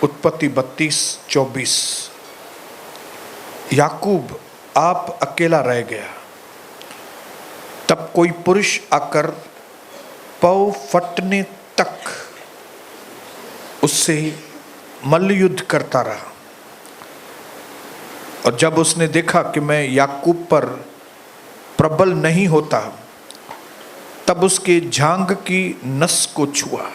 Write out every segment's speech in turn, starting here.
उत्पत्ति 32:24। याकूब आप अकेला रह गया, तब कोई पुरुष आकर पौ फटने तक उससे मल्लयुद्ध करता रहा, और जब उसने देखा कि मैं याकूब पर प्रबल नहीं होता, तब उसके जांघ की नस को छुआ।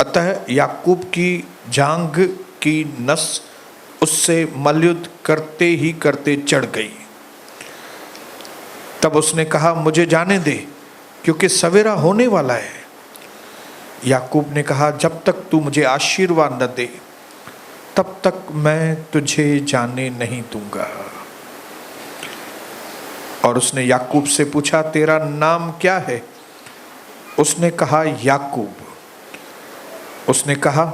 अतः याकूब की जांघ की नस उससे मल्लयुद्ध करते ही करते चढ़ गई। तब उसने कहा, मुझे जाने दे, क्योंकि सवेरा होने वाला है। याकूब ने कहा, जब तक तू मुझे आशीर्वाद न दे, तब तक मैं तुझे जाने नहीं दूंगा। और उसने याकूब से पूछा, तेरा नाम क्या है? उसने कहा, याकूब। उसने कहा,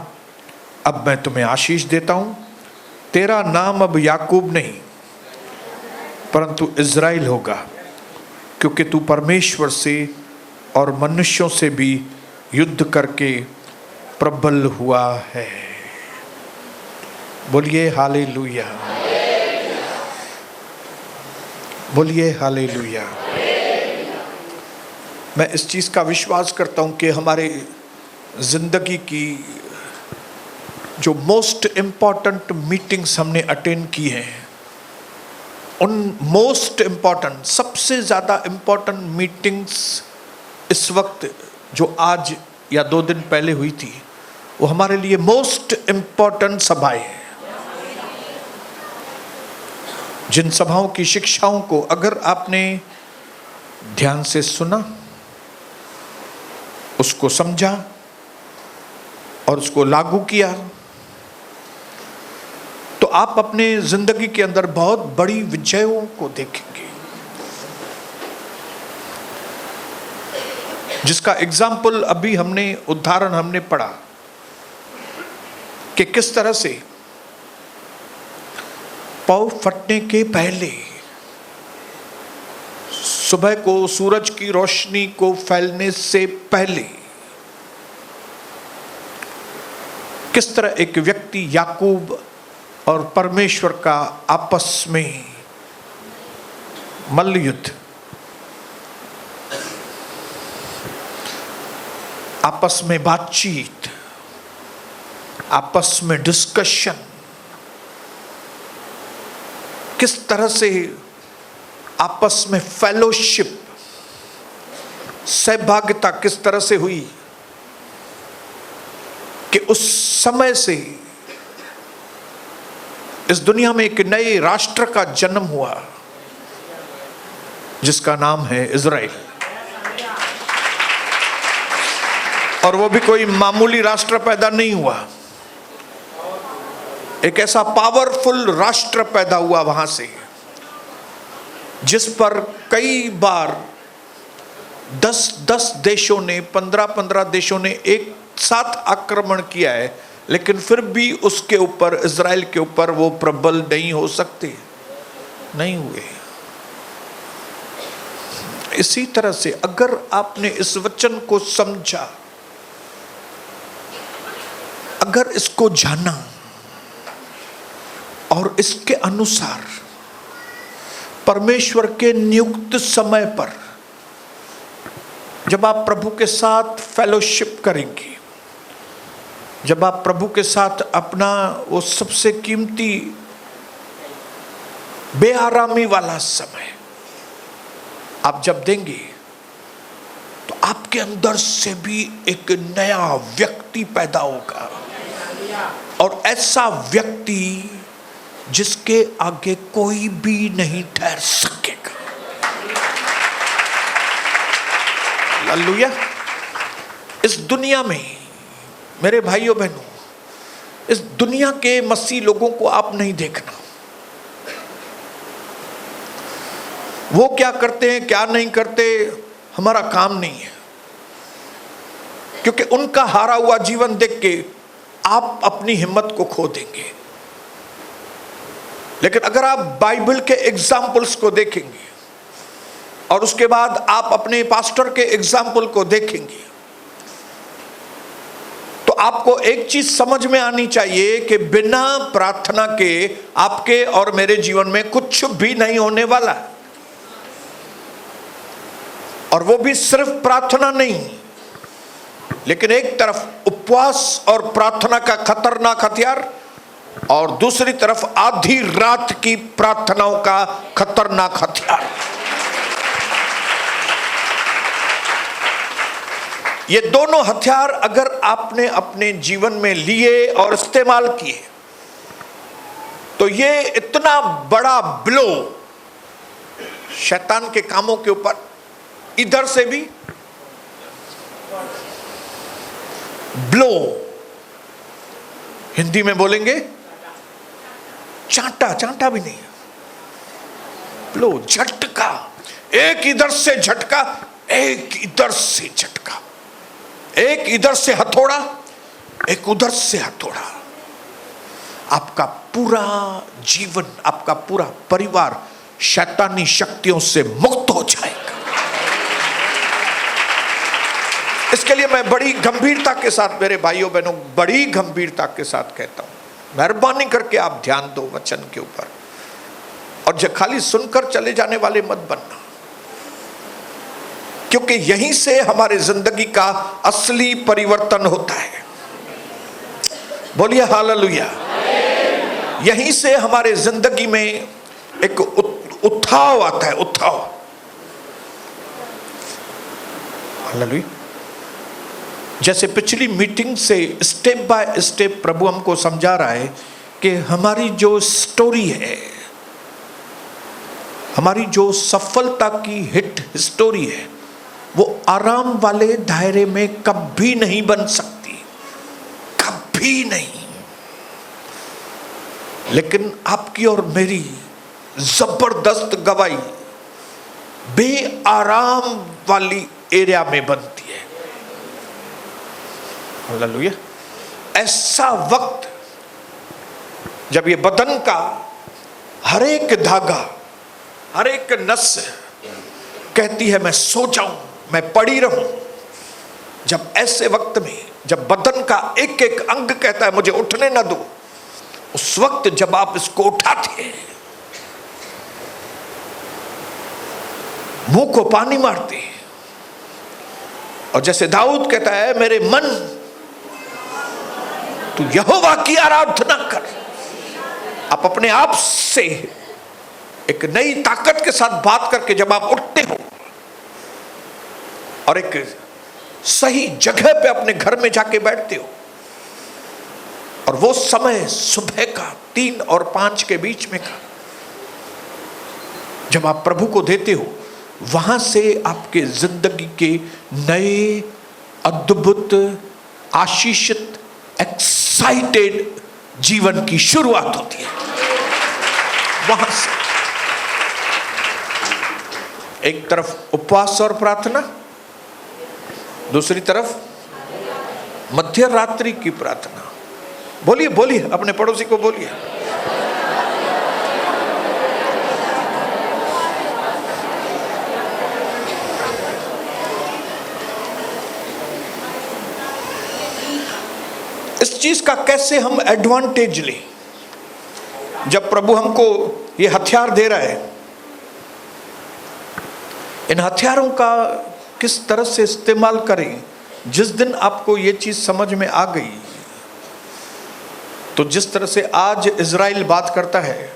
अब मैं तुम्हें आशीष देता हूं, तेरा नाम अब याकूब नहीं परंतु इज़राइल होगा, क्योंकि तू परमेश्वर से और मनुष्यों से भी युद्ध करके प्रबल हुआ है। बोलिए हालेलुया, बोलिए हालेलुया। मैं इस चीज़ का विश्वास करता हूं कि हमारे जिंदगी की जो मोस्ट इम्पॉर्टेंट मीटिंग्स हमने अटेंड की हैं, उन मोस्ट इम्पॉर्टेंट, सबसे ज़्यादा इम्पॉर्टेंट मीटिंग्स इस वक्त जो आज या 2 दिन पहले हुई थी, वो हमारे लिए मोस्ट इम्पॉर्टेंट सभाएं हैं। जिन सभाओं की शिक्षाओं को अगर आपने ध्यान से सुना, उसको समझा और उसको लागू किया, तो आप अपने जिंदगी के अंदर बहुत बड़ी विजयों को देखेंगे, जिसका एग्जाम्पल अभी उदाहरण हमने पढ़ा कि किस तरह से पौ फटने के पहले, सुबह को सूरज की रोशनी को फैलने से पहले, किस तरह एक व्यक्ति याकूब और परमेश्वर का आपस में मल्लयुद्ध, आपस में बातचीत, आपस में डिस्कशन, किस तरह से आपस में फेलोशिप, सहभागिता किस तरह से हुई कि उस समय से इस दुनिया में एक नए राष्ट्र का जन्म हुआ, जिसका नाम है इज़राइल। और वो भी कोई मामूली राष्ट्र पैदा नहीं हुआ, एक ऐसा पावरफुल राष्ट्र पैदा हुआ वहां से, जिस पर कई बार 10-10 देशों ने, 15-15 देशों ने एक साथ आक्रमण किया है, लेकिन फिर भी उसके ऊपर, इज़राइल के ऊपर वो प्रबल नहीं हो सकते, नहीं हुए। इसी तरह से अगर आपने इस वचन को समझा, अगर इसको जाना और इसके अनुसार परमेश्वर के नियुक्त समय पर जब आप प्रभु के साथ फेलोशिप करेंगे, जब आप प्रभु के साथ अपना वो सबसे कीमती बेआरामी वाला समय आप जब देंगे, तो आपके अंदर से भी एक नया व्यक्ति पैदा होगा, और ऐसा व्यक्ति जिसके आगे कोई भी नहीं ठहर सकेगा। हालेलुया। इस दुनिया में मेरे भाइयों बहनों, इस दुनिया के मसीह लोगों को आप नहीं देखना, वो क्या करते हैं क्या नहीं करते हमारा काम नहीं है, क्योंकि उनका हारा हुआ जीवन देख के आप अपनी हिम्मत को खो देंगे। लेकिन अगर आप बाइबल के एग्जाम्पल्स को देखेंगे और उसके बाद आप अपने पास्टर के एग्जाम्पल को देखेंगे, तो आपको एक चीज समझ में आनी चाहिए कि बिना प्रार्थना के आपके और मेरे जीवन में कुछ भी नहीं होने वाला। और वो भी सिर्फ प्रार्थना नहीं, लेकिन एक तरफ उपवास और प्रार्थना का खतरनाक हथियार और दूसरी तरफ आधी रात की प्रार्थनाओं का खतरनाक हथियार। ये दोनों हथियार अगर आपने अपने जीवन में लिए और इस्तेमाल किए तो ये इतना बड़ा ब्लो शैतान के कामों के ऊपर, इधर से भी ब्लो, हिंदी में बोलेंगे चांटा, चांटा भी नहीं, ब्लो, झटका, एक इधर से झटका, एक इधर से झटका, एक इधर से हथौड़ा, एक उधर से हथौड़ा। आपका पूरा जीवन, आपका पूरा परिवार शैतानी शक्तियों से मुक्त हो जाएगा। इसके लिए मैं बड़ी गंभीरता के साथ, मेरे भाइयों बहनों, बड़ी गंभीरता के साथ कहता हूं, मेहरबानी करके आप ध्यान दो वचन के ऊपर, और जो खाली सुनकर चले जाने वाले मत बनना, क्योंकि यहीं से हमारे जिंदगी का असली परिवर्तन होता है। बोलिए हालेलुया। यहीं से हमारे जिंदगी में एक उत्थान आता है, उत्थान। हालेलुया। जैसे पिछली मीटिंग से स्टेप बाय स्टेप प्रभु हमको समझा रहा है कि हमारी जो स्टोरी है, हमारी जो सफलता की हिट स्टोरी है, वो आराम वाले दायरे में कभी नहीं बन सकती, कभी नहीं। लेकिन आपकी और मेरी जबरदस्त गवाही बेआराम वाली एरिया में बनती है। हालेलुया। ऐसा वक्त जब ये बदन का हर एक धागा, हर एक नस कहती है मैं सो जाऊं, मैं पड़ी रहूं, जब ऐसे वक्त में, जब बदन का एक एक अंग कहता है मुझे उठने ना दो, उस वक्त जब आप इसको उठाते हैं, मुंह को पानी मारते हैं, और जैसे दाऊद कहता है मेरे मन तू यहोवा की आराधना कर, आप अपने आप से एक नई ताकत के साथ बात करके जब आप उठते हो और एक सही जगह पे अपने घर में जाके बैठते हो, और वो समय सुबह का 3 और 5 के बीच में का जब आप प्रभु को देते हो, वहां से आपके जिंदगी के नए अद्भुत आशीषित एक्साइटेड जीवन की शुरुआत होती है। वहां से एक तरफ उपवास और प्रार्थना, दूसरी तरफ मध्य रात्रि की प्रार्थना। बोलिए बोलिए, अपने पड़ोसी को बोलिए। इस चीज का कैसे हम एडवांटेज लें, जब प्रभु हमको ये हथियार दे रहा है, इन हथियारों का किस तरह से इस्तेमाल करें। जिस दिन आपको ये चीज समझ में आ गई, तो जिस तरह से आज इजराइल बात करता है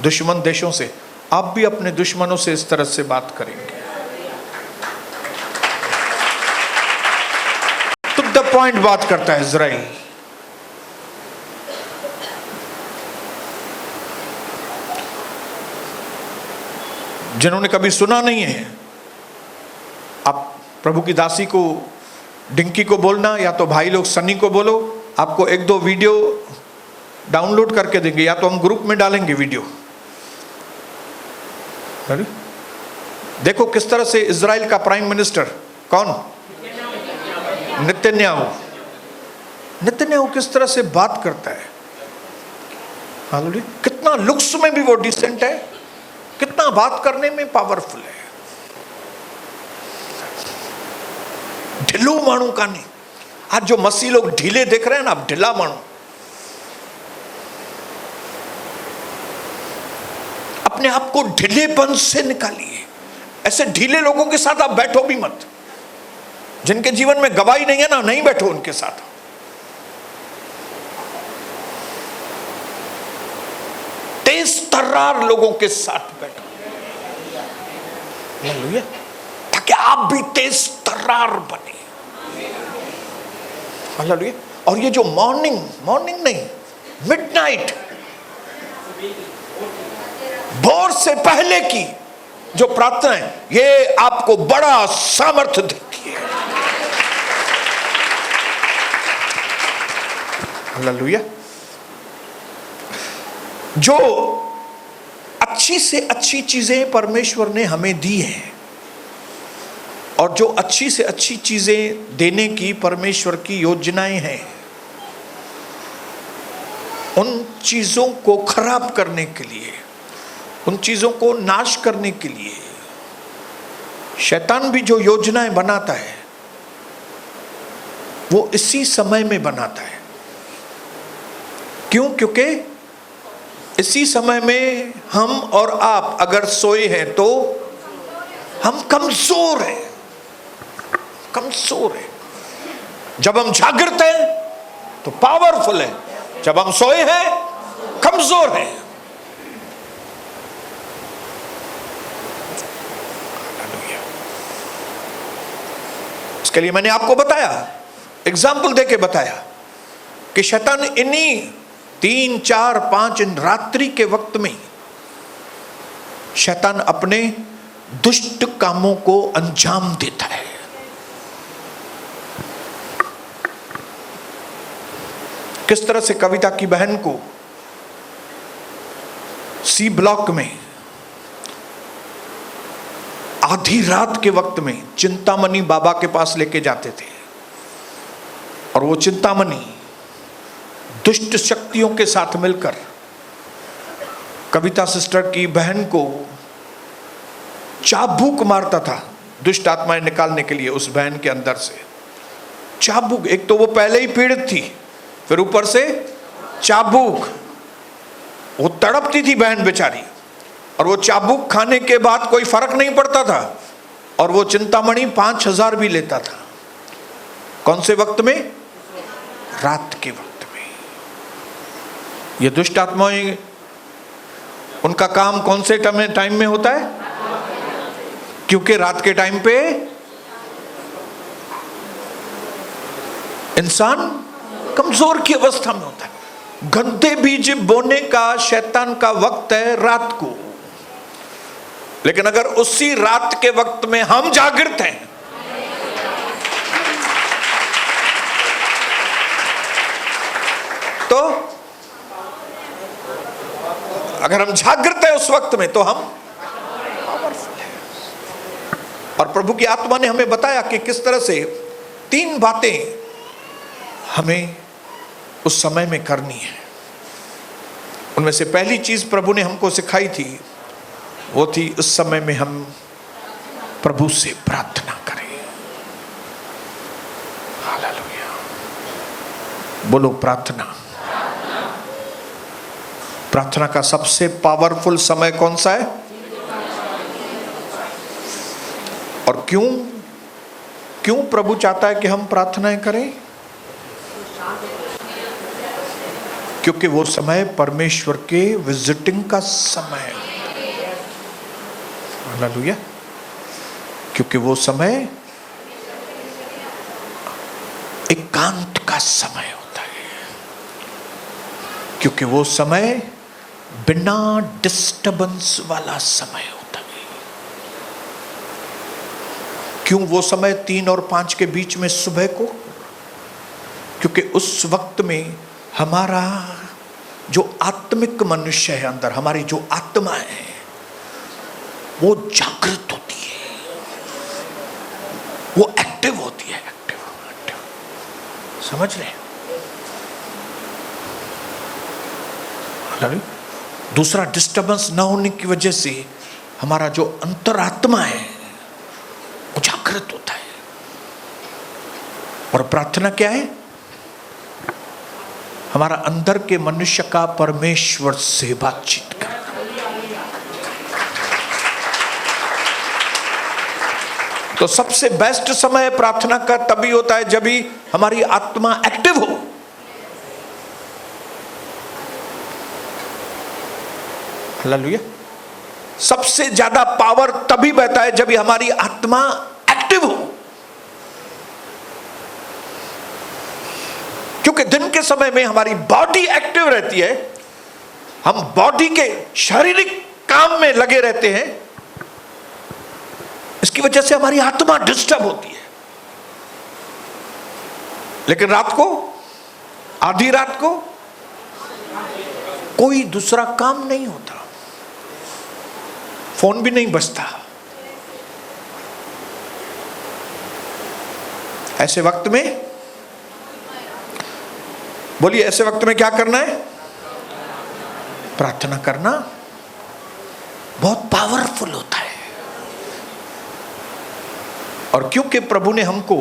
दुश्मन देशों से, आप भी अपने दुश्मनों से इस तरह से बात करेंगे। टू द पॉइंट बात करता है इजराइल। जिन्होंने कभी सुना नहीं है, आप प्रभु की दासी को, डिंकी को बोलना, या तो भाई लोग सन्नी को बोलो, आपको 1-2 वीडियो डाउनलोड करके देंगे, या तो हम ग्रुप में डालेंगे वीडियो। देखो किस तरह से इजराइल का प्राइम मिनिस्टर, कौन, नेतन्याहू किस तरह से बात करता है। हालेलुया। कितना लुक्स में भी वो डिसेंट है, कितना बात करने में पावरफुल है। ढिल्लो मानू का नहीं, आज जो मसीह लोग ढीले देख रहे हैं ना, आप ढीला बनो, अपने आप को ढीलेपन से निकालिए। ऐसे ढीले लोगों के साथ आप बैठो भी मत, जिनके जीवन में गवाही नहीं है ना, नहीं बैठो उनके साथ। तेज तर्रार लोगों के साथ बैठो, हालेलुया, ताकि आप भी तेज तर्रार बने, हालेलुया। और ये जो मॉर्निंग नहीं, मिडनाइट, भोर से पहले की जो प्रार्थना है, ये आपको बड़ा सामर्थ्य देती है, हालेलुया। जो अच्छी से अच्छी चीजें परमेश्वर ने हमें दी हैं, और जो अच्छी से अच्छी चीजें देने की परमेश्वर की योजनाएं हैं, उन चीजों को खराब करने के लिए, उन चीजों को नाश करने के लिए शैतान भी जो योजनाएं बनाता है, वो इसी समय में बनाता है। क्यों? क्योंकि इसी समय में हम और आप अगर सोए हैं तो हम कमजोर हैं, कमजोर हैं। जब हम जागृत हैं तो पावरफुल है, जब हम सोए हैं कमजोर हैं। इसके लिए मैंने आपको बताया, एग्जाम्पल देके बताया कि शैतान इन्हीं 3, 4, 5 इन रात्रि के वक्त में शैतान अपने दुष्ट कामों को अंजाम देता है। किस तरह से कविता की बहन को सी ब्लॉक में आधी रात के वक्त में चिंतामणि बाबा के पास लेके जाते थे, और वो चिंतामणि दुष्ट शक्तियों के साथ मिलकर कविता सिस्टर की बहन को चाबुक मारता था, दुष्ट आत्माएं निकालने के लिए उस बहन के अंदर से चाबुक। एक तो वो पहले ही पीड़ित थी, फिर ऊपर से चाबुक, वो तड़पती थी बहन बेचारी, और वो चाबुक खाने के बाद कोई फर्क नहीं पड़ता था, और वो चिंतामणि 5,000 भी लेता था। कौन से वक्त में? रात के वक्त में। ये दुष्ट आत्माएं, उनका काम कौन से टाइम में होता है? क्योंकि रात के टाइम पे इंसान कमजोर की अवस्था में होता है। गंदे बीज बोने का शैतान का वक्त है रात को, लेकिन अगर उसी रात के वक्त में हम जागृत हैं, तो अगर हम जागृत हैं उस वक्त में, तो हम पावरफुल हैं। और प्रभु की आत्मा ने हमें बताया कि किस तरह से 3 बातें हमें उस समय में करनी है। उनमें से पहली चीज प्रभु ने हमको सिखाई थी, वो थी उस समय में हम प्रभु से प्रार्थना करें। हालेलुया, बोलो प्रार्थना। प्रार्थना का सबसे पावरफुल समय कौन सा है? और क्यों प्रभु चाहता है कि हम प्रार्थनाएं करें? क्योंकि वो समय परमेश्वर के विजिटिंग का समय है। हालेलुया, क्योंकि वो समय एकांत का समय होता है, क्योंकि वो समय बिना डिस्टर्बेंस वाला समय होता है। क्यों वो समय 3 और 5 के बीच में सुबह को? क्योंकि उस वक्त में हमारा जो आत्मिक मनुष्य है अंदर, हमारी जो आत्मा है, वो जागृत होती है, वो एक्टिव होती है, एक्टिव। समझ रहे हैं? दूसरा, डिस्टर्बेंस ना होने की वजह से हमारा जो अंतरात्मा है वो जागृत होता है, और प्रार्थना क्या है? हमारा अंदर के मनुष्य का परमेश्वर से बातचीत करना। तो सबसे बेस्ट समय प्रार्थना का तभी होता है जब भी हमारी आत्मा एक्टिव हो। हालेलुया। सबसे ज्यादा पावर तभी बहता है जब हमारी आत्मा एक्टिव हो, क्योंकि दिन के समय में हमारी बॉडी एक्टिव रहती है, हम बॉडी के शारीरिक काम में लगे रहते हैं, इसकी वजह से हमारी आत्मा डिस्टर्ब होती है। लेकिन रात को, आधी रात को कोई दूसरा काम नहीं होता, फोन भी नहीं बजता। ऐसे वक्त में बोलिए, ऐसे वक्त में क्या करना है? प्रार्थना करना बहुत पावरफुल होता है। और क्योंकि प्रभु ने हमको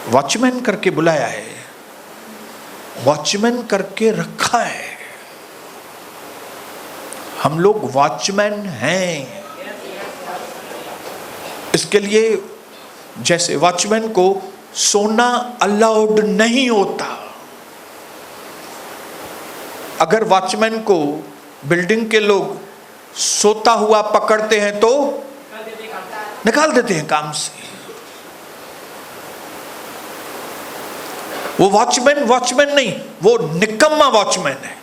वॉचमैन करके बुलाया है, वॉचमैन करके रखा है, हम लोग वॉचमैन हैं। इसके लिए जैसे वॉचमैन को सोना अलाउड नहीं होता, अगर वॉचमैन को बिल्डिंग के लोग सोता हुआ पकड़ते हैं तो निकाल देते हैं काम से। वो वॉचमैन नहीं, वो निकम्मा वॉचमैन है।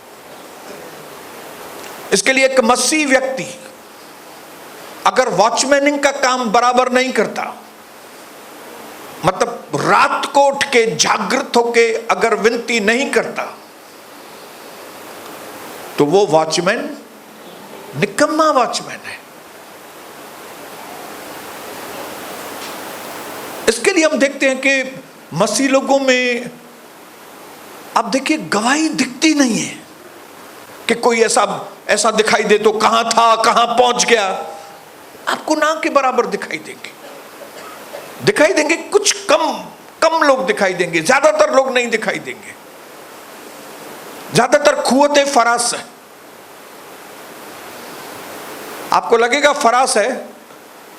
इसके लिए एक मसीह व्यक्ति अगर वॉचमैनिंग का काम बराबर नहीं करता, मतलब रात को उठ के जागृत होके अगर विनती नहीं करता, तो वो वॉचमैन निकम्मा वॉचमैन है। इसके लिए हम देखते हैं कि मसीह लोगों में अब देखिए गवाही दिखती नहीं है कि कोई ऐसा दिखाई दे तो कहां था, कहां पहुंच गया। आपको ना के बराबर दिखाई देंगे, कुछ कम लोग दिखाई देंगे, ज्यादातर लोग नहीं दिखाई देंगे। ज्यादातर खुवते फरास है। आपको लगेगा फरास है,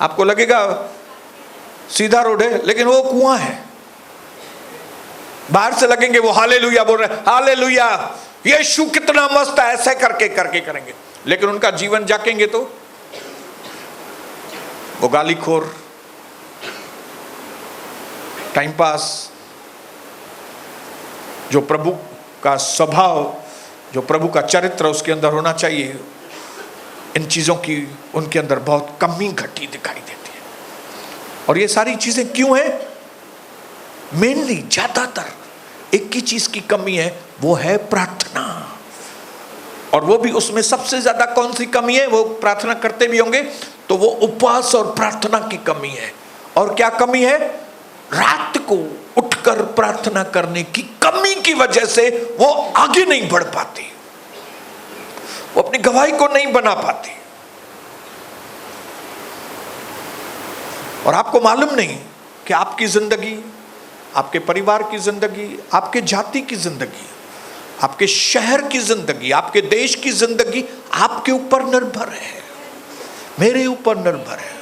आपको लगेगा सीधा रोड है, लेकिन वो कुआं है। बाहर से लगेंगे वो हालेलुया बोल रहे, हालेलुया यीशु कितना मस्त है, ऐसे करके करेंगे, लेकिन उनका जीवन जाकेंगे तो वो गालीखोर, टाइम पास। जो प्रभु का स्वभाव, जो प्रभु का चरित्र उसके अंदर होना चाहिए, इन चीजों की उनके अंदर बहुत कमी घटी दिखाई देती है। और ये सारी चीजें क्यों है? मेनली ज्यादातर एक ही चीज की कमी है, वो है प्रार्थना। और वो भी उसमें सबसे ज्यादा कौन सी कमी है? वो प्रार्थना करते भी होंगे तो वो उपवास और प्रार्थना की कमी है। और क्या कमी है? रात को उठकर प्रार्थना करने की कमी की वजह से वो आगे नहीं बढ़ पाती, वो अपनी गवाही को नहीं बना पाती। और आपको मालूम नहीं कि आपकी जिंदगी, आपके परिवार की जिंदगी, आपके जाति की जिंदगी, आपके शहर की जिंदगी, आपके देश की जिंदगी आपके ऊपर निर्भर है, मेरे ऊपर निर्भर है,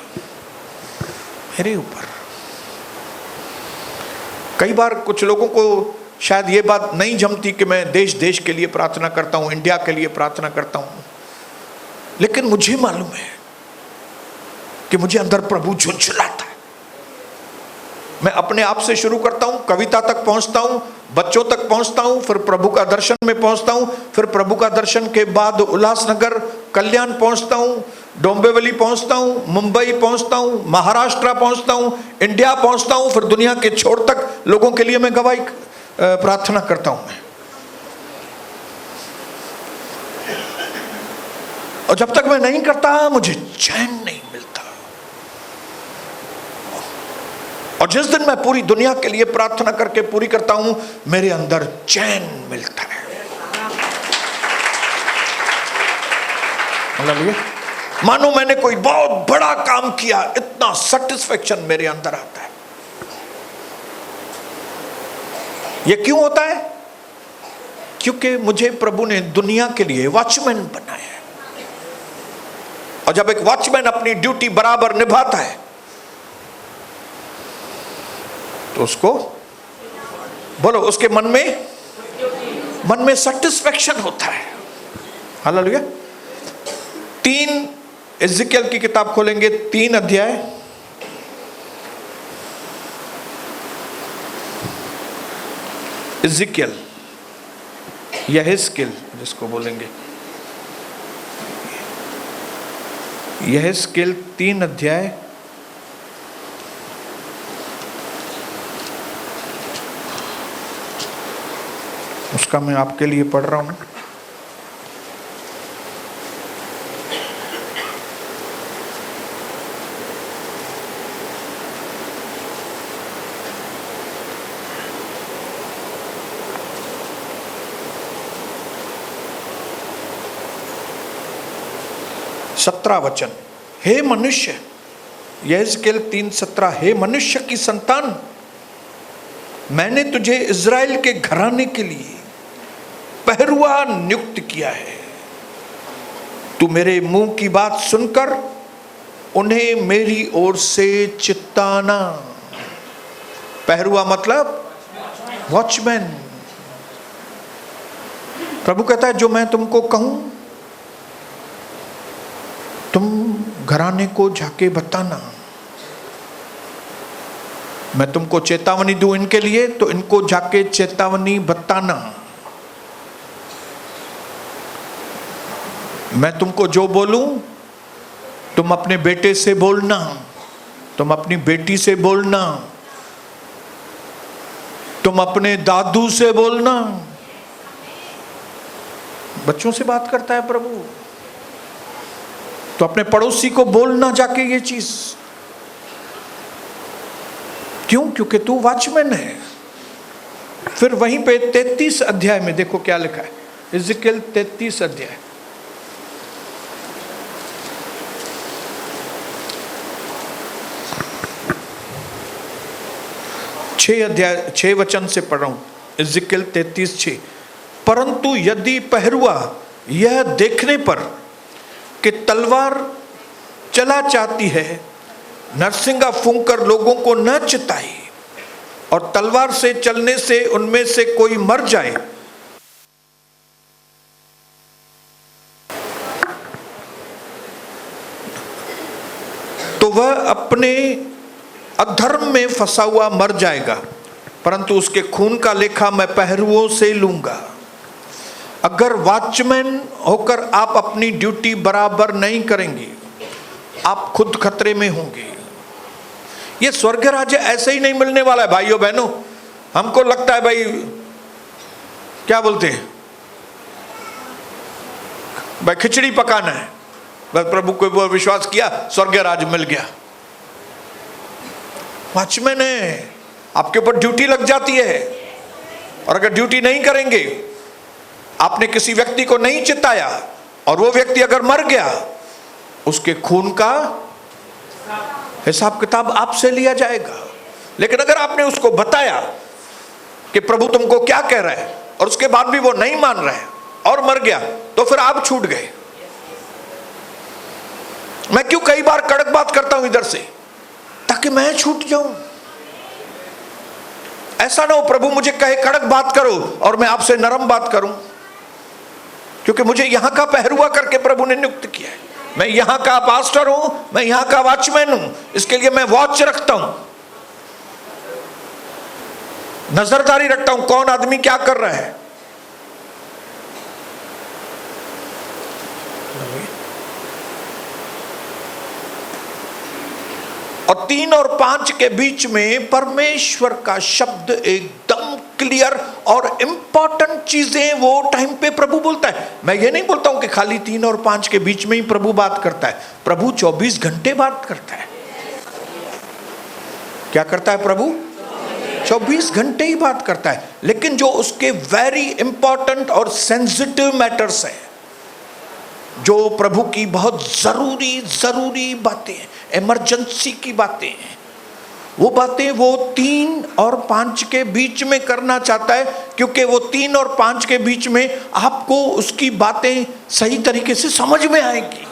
मेरे ऊपर। कई बार कुछ लोगों को शायद ये बात नहीं जमती कि मैं देश के लिए प्रार्थना करता हूं, इंडिया के लिए प्रार्थना करता हूं, लेकिन मुझे मालूम है कि मुझे अंदर प्रभु झुंझुलाता है। मैं अपने आप से शुरू करता हूं, कविता तक पहुंचता हूं, बच्चों तक पहुंचता हूं, फिर प्रभु का दर्शन में पहुंचता हूं, फिर प्रभु का दर्शन के बाद उल्लासनगर, कल्याण पहुंचता हूं, डोंबिवली पहुंचता हूं, मुंबई पहुंचता हूं, महाराष्ट्र पहुंचता हूं, इंडिया पहुंचता हूं, फिर दुनिया के छोर तक लोगों के लिए मैं गवाही प्रार्थना करता हूं मैं। और जब तक मैं नहीं करता मुझे चैन नहीं मिलता। और जिस दिन मैं पूरी दुनिया के लिए प्रार्थना करके पूरी करता हूं, मेरे अंदर चैन मिलता है। मानो मैंने कोई बहुत बड़ा काम किया, इतना सेटिस्फेक्शन मेरे अंदर आता है। ये क्यों होता है? क्योंकि मुझे प्रभु ने दुनिया के लिए वॉचमैन बनाया है, और जब एक वॉचमैन अपनी ड्यूटी बराबर निभाता है तो उसको बोलो, उसके मन में सेटिस्फेक्शन होता है। हालेलुया। 3 एजेकियल की किताब खोलेंगे, 3 अध्याय। एजेकियल, यहेजकेल जिसको बोलेंगे, यहेजकेल 3 अध्याय। उसका मैं आपके लिए पढ़ रहा हूं। सत्रह वचन। हे मनुष्य, यहेजकेल 3:17, हे मनुष्य की संतान, मैंने तुझे इज़राइल के घराने के लिए पहरुआ नियुक्त किया है। तू मेरे मुंह की बात सुनकर उन्हें मेरी ओर से चिताना। पहरुआ मतलब वॉचमैन। प्रभु कहता है जो मैं तुमको कहूं तुम घराने को जाके बताना। मैं तुमको चेतावनी दूं इनके लिए, तो इनको जाके चेतावनी बताना। मैं तुमको जो बोलूं तुम अपने बेटे से बोलना, तुम अपनी बेटी से बोलना, तुम अपने दादू से बोलना। बच्चों से बात करता है प्रभु, तो अपने पड़ोसी को बोलना जाके ये चीज। क्यों? क्योंकि तू वॉचमैन है। फिर वहीं पे 33 अध्याय में देखो क्या लिखा है, एजेकियल 33 अध्याय। छह वचन से पढ़ रहा हूं, एजेकियल 33:6। परंतु यदि पहरुआ यह देखने पर कि तलवार चला जाती है, नरसिंगा फूंक कर लोगों को न चिताए, और तलवार से चलने से उनमें से कोई मर जाए, तो वह अपने अधर्म में फंसा हुआ मर जाएगा, परंतु उसके खून का लेखा मैं पहरुओं से लूंगा। अगर वॉचमैन होकर आप अपनी ड्यूटी बराबर नहीं करेंगे, आप खुद खतरे में होंगे। ये स्वर्ग राज्य ऐसे ही नहीं मिलने वाला है भाइयों बहनों। हमको लगता है भाई क्या बोलते हैं, भाई खिचड़ी पकाना है, बस प्रभु को विश्वास किया स्वर्ग राज्य मिल गया। वॉचमैन है, आपके ऊपर ड्यूटी लग जाती है, और अगर ड्यूटी नहीं करेंगे, आपने किसी व्यक्ति को नहीं चिताया और वो व्यक्ति अगर मर गया, उसके खून का हिसाब किताब आपसे लिया जाएगा। लेकिन अगर आपने उसको बताया कि प्रभु तुमको क्या कह रहा है, और उसके बाद भी वो नहीं मान रहा है और मर गया, तो फिर आप छूट गए। मैं क्यों कई बार कड़क बात करता हूं इधर से, ताकि मैं छूट जाऊं। ऐसा ना हो प्रभु मुझे कहे कड़क बात करो और मैं आपसे नरम बात करूं, क्योंकि मुझे यहां का पहरुआ करके प्रभु ने नियुक्त किया है। मैं यहां का पास्टर हूं, मैं यहां का वॉचमैन हूं, इसके लिए मैं वॉच रखता हूं, नजरदारी रखता हूं कौन आदमी क्या कर रहा है। और 3 और 5 के बीच में परमेश्वर का शब्द एकदम क्लियर और इंपॉर्टेंट चीजें वो टाइम पे प्रभु बोलता है। मैं ये नहीं बोलता हूं कि खाली 3 और 5 के बीच में ही प्रभु बात करता है। प्रभु 24 घंटे बात करता है। क्या करता है प्रभु? 24 घंटे ही बात करता है। लेकिन जो उसके वेरी इंपॉर्टेंट और सेंसिटिव मैटर्स है, जो प्रभु की बहुत जरूरी बातें हैं, इमरजेंसी की बातें हैं, वो बातें वो 3 और 5 के बीच में करना चाहता है, क्योंकि वो 3 और 5 के बीच में आपको उसकी बातें सही तरीके से समझ में आएगी।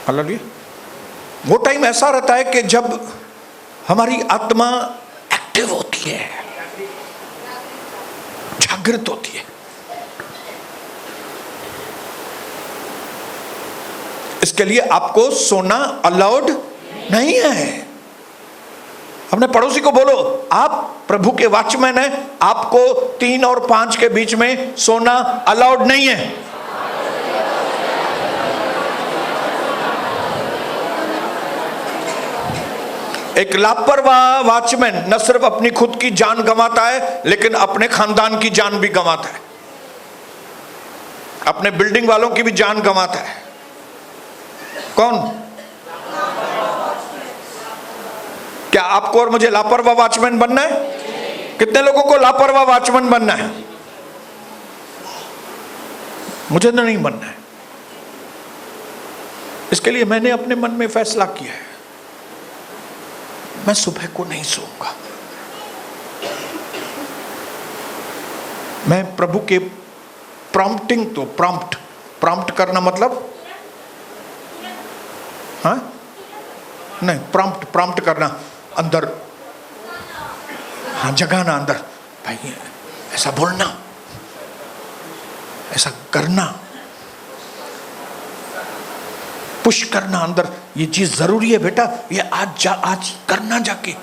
हालेलुया। वो टाइम ऐसा रहता है कि जब हमारी आत्मा एक्टिव होती है, जागृत होती है। इसके लिए आपको सोना अलाउड नहीं है। अपने पड़ोसी को बोलो, आप प्रभु के वॉचमैन हैं, आपको 3 और 5 के बीच में सोना अलाउड नहीं है। एक लापरवाह वॉचमैन न सिर्फ अपनी खुद की जान गंवाता है, लेकिन अपने खानदान की जान भी गंवाता है, अपने बिल्डिंग वालों की भी जान गंवाता है। कौन? क्या आपको और मुझे लापरवाह वॉचमैन बनना है? कितने लोगों को लापरवाह वॉचमैन बनना है? मुझे तो नहीं बनना है। इसके लिए मैंने अपने मन में फैसला किया है, मैं सुबह को नहीं सोऊंगा। मैं प्रभु के प्रॉम्प्टिंग, तो प्रॉम्प्ट करना मतलब, हाँ नहीं, प्रॉम्प्ट करना, अंदर, हाँ जगाना अंदर, भाई ऐसा बोलना, ऐसा करना, पुश करना अंदर, ये चीज जरूरी है बेटा, ये आज करना जाके।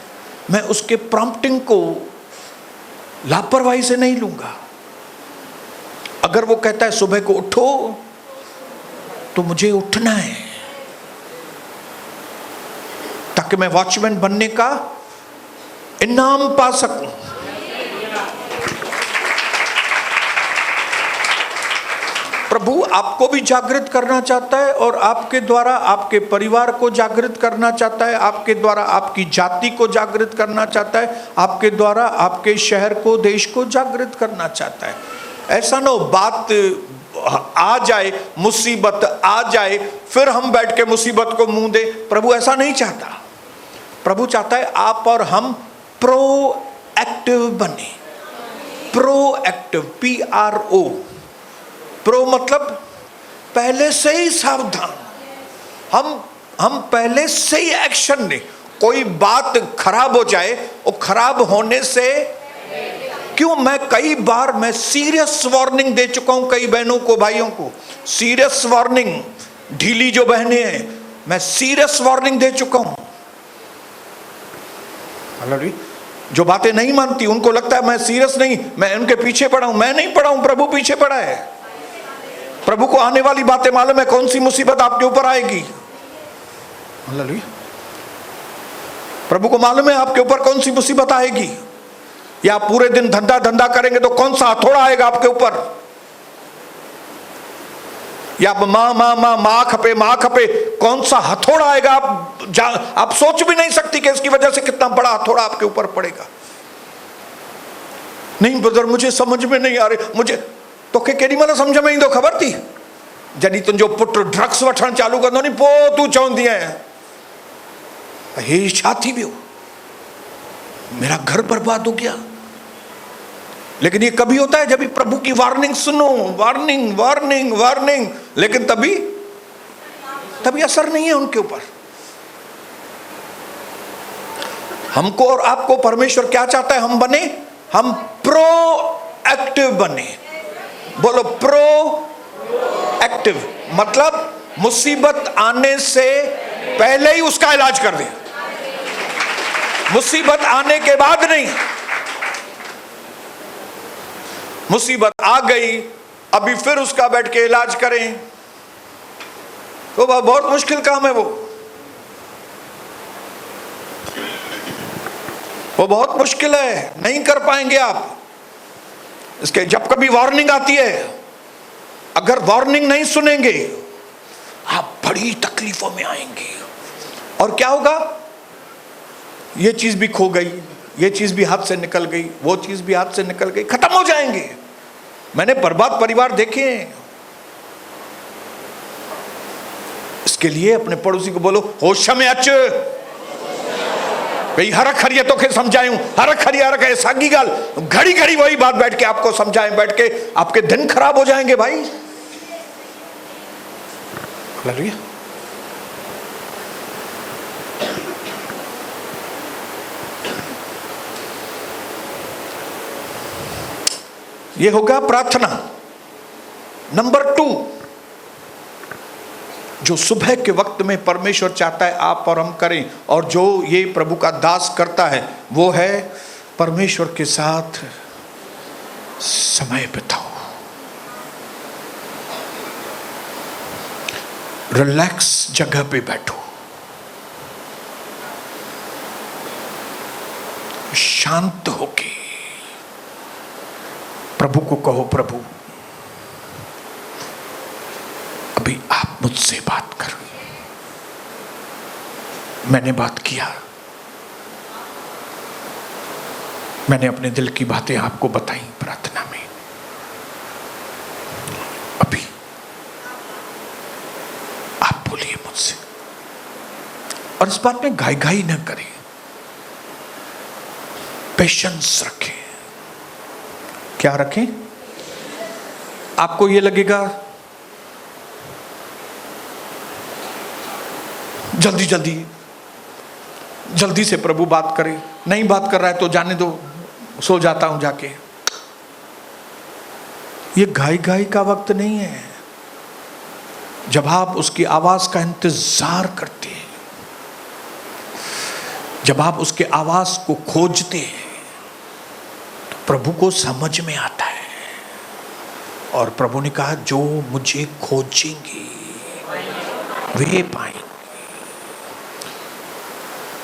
मैं उसके प्रॉम्प्टिंग को लापरवाही से नहीं लूंगा। अगर वो कहता है सुबह को उठो, तो मुझे उठना है, ताकि मैं वॉचमैन बनने का इनाम पा सकूं। प्रभु आपको भी जागृत करना चाहता है, और आपके द्वारा आपके परिवार को जागृत करना चाहता है, आपके द्वारा आपकी जाति को जागृत करना चाहता है, आपके द्वारा आपके शहर को, देश को जागृत करना चाहता है। ऐसा ना हो बात आ जाए, मुसीबत आ जाए, फिर हम बैठ के मुसीबत को मुंह दे। प्रभु ऐसा नहीं चाहता। प्रभु चाहता है आप और हम प्रोएक्टिव बने। प्रोएक्टिव, PRO, प्रो मतलब पहले से ही सावधान। हम पहले से ही एक्शन लें। कोई बात खराब हो जाए, वो खराब होने से क्यों, मैं कई बार मैं सीरियस वार्निंग दे चुका हूं कई बहनों को, भाइयों को, सीरियस वार्निंग। ढीली जो बहनें हैं, मैं सीरियस वार्निंग दे चुका हूं। जो बातें नहीं मानती, उनको लगता है मैं सीरियस नहीं, मैं उनके पीछे पड़ा हूं। मैं नहीं पड़ा हूं, प्रभु पीछे पड़ा है। प्रभु को आने वाली बातें मालूम है, कौन सी मुसीबत आपके ऊपर आएगी। प्रभु को मालूम है आपके ऊपर कौन सी मुसीबत आएगी। या आप पूरे दिन धंधा करेंगे तो कौन सा हथौड़ा आएगा आपके ऊपर। या माँ खपे, कौन सा हथौड़ा आएगा, आप सोच भी नहीं सकती कि इसकी वजह से कितना बड़ा हथौड़ा आपके ऊपर पड़ेगा। नहीं ब्रदर, मुझे समझ में नहीं आ रही। मुझे तो केडी माना समझ में ईंदो, ख़बर थी जॾहिं तुंहिंजो पुटु ड्रग्स वठणु चालू कंदो नी, पोइ तूं चवंदी आहियां हे छा थी वियो, मेरा घर बर्बाद हो गया। लेकिन ये कभी होता है जब भी प्रभु की वार्निंग सुनो, वार्निंग, लेकिन तभी असर नहीं है उनके ऊपर। हमको और आपको परमेश्वर क्या चाहता है हम बने? हम प्रोएक्टिव बने। बोलो प्रोएक्टिव मतलब मुसीबत आने से पहले ही उसका इलाज कर दें, मुसीबत आने के बाद नहीं। मुसीबत आ गई, अभी फिर उसका बैठ के इलाज करें तो बहुत मुश्किल काम है। वो बहुत मुश्किल है, नहीं कर पाएंगे आप। इसके जब कभी वार्निंग आती है, अगर वार्निंग नहीं सुनेंगे आप बड़ी तकलीफों में आएंगे। और क्या होगा? ये चीज भी खो गई, ये चीज भी हाथ से निकल गई, वो चीज भी हाथ से निकल गई, खत्म हो जाएंगे। मैंने बर्बाद परिवार देखे हैं। इसके लिए अपने पड़ोसी को बोलो, होश में अच भाई, हरख हरिया तो के समझाऊं, हरख हरिया सागी गाल, घड़ी घड़ी वही बात बैठ के आपको समझाएं, बैठ के आपके दिन खराब हो जाएंगे भाई। ये होगा प्रार्थना। नंबर 2, जो सुबह के वक्त में परमेश्वर चाहता है आप और हम करें, और जो ये प्रभु का दास करता है, वो है परमेश्वर के साथ समय बिताओ, रिलैक्स जगह पे बैठो, शांत होके प्रभु को कहो, प्रभु अभी आप मुझसे बात करो। मैंने बात किया, मैंने अपने दिल की बातें आपको बताई प्रार्थना में, अभी आप बोलिए मुझसे। और इस बात में घाई घाई न करें, पेशेंस रखें। क्या रखें? आपको ये लगेगा जल्दी जल्दी जल्दी से प्रभु बात करे, नहीं बात कर रहा है तो जाने दो, सो जाता हूं जाके। ये घाई घाई का वक्त नहीं है। जब आप उसकी आवाज का इंतजार करते हैं, जब आप उसके आवाज को खोजते हैं, तो प्रभु को समझ में आता है। और प्रभु ने कहा, जो मुझे खोजेंगे वे पाएंगे,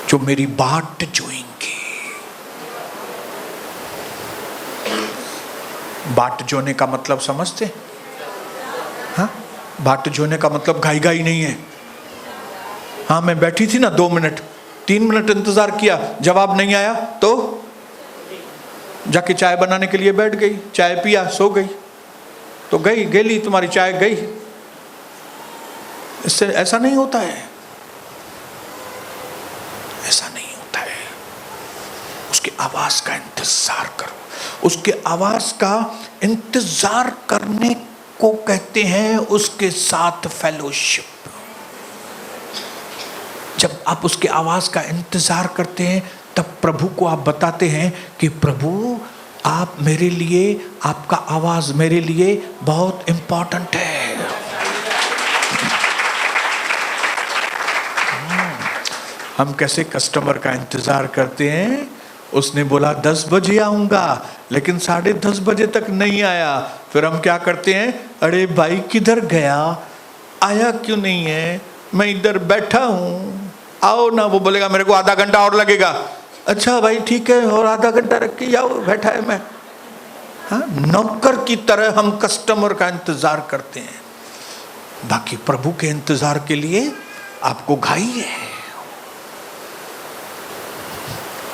जो मेरी बाट जोएंगे। बाट जोने का मतलब समझते? हाँ, बाट जोने का मतलब घाई घाई नहीं है। हाँ, मैं बैठी थी ना 2 मिनट 3 मिनट इंतजार किया, जवाब नहीं आया तो जाके चाय बनाने के लिए बैठ गई, चाय पिया, सो गई, तो गई गेली तुम्हारी चाय गई। इससे ऐसा नहीं होता है, ऐसा नहीं होता है। उसकी आवाज का इंतजार करो। उसके आवाज का इंतजार करने को कहते हैं उसके साथ फेलोशिप। जब आप उसकी आवाज का इंतजार करते हैं, तब प्रभु को आप बताते हैं कि प्रभु आप मेरे लिए, आपका आवाज मेरे लिए बहुत इंपॉर्टेंट है। हम कैसे कस्टमर का इंतजार करते हैं। उसने बोला 10 बजे आऊंगा, लेकिन 10:30 बजे तक नहीं आया। फिर हम क्या करते हैं, अरे भाई किधर गया, आया क्यों नहीं है, मैं इधर बैठा हूं, आओ ना। वो बोलेगा मेरे को आधा घंटा और लगेगा। अच्छा भाई ठीक है, और आधा घंटा रख के जाओ, बैठा है मैं। हाँ, नौकर की तरह हम कस्टमर का इंतजार करते हैं। बाकी प्रभु के इंतजार के लिए आपको घाई है।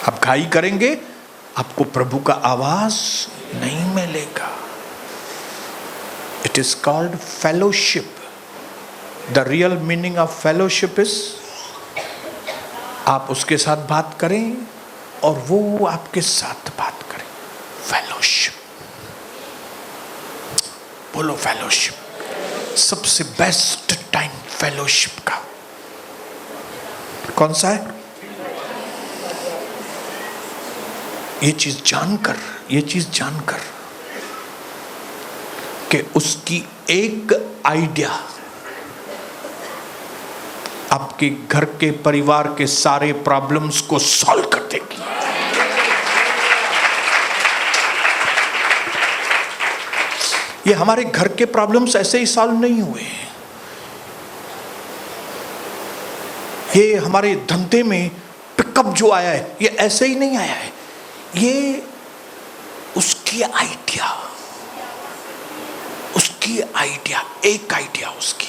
आप घाई करेंगे, आपको प्रभु का आवाज नहीं मिलेगा। It is called fellowship. The real meaning of fellowship is, आप उसके साथ बात करें और वो आपके साथ बात करे। फेलोशिप, बोलो फेलोशिप। सबसे बेस्ट टाइम फेलोशिप का कौन सा है? ये चीज जानकर कि उसकी एक आइडिया आपके घर के परिवार के सारे प्रॉब्लम्स को सॉल्व कर देगी। ये हमारे घर के प्रॉब्लम्स ऐसे ही सॉल्व नहीं हुए। ये हमारे धंधे में पिकअप जो आया है, ये ऐसे ही नहीं आया है। ये उसकी आइडिया, एक आइडिया उसकी,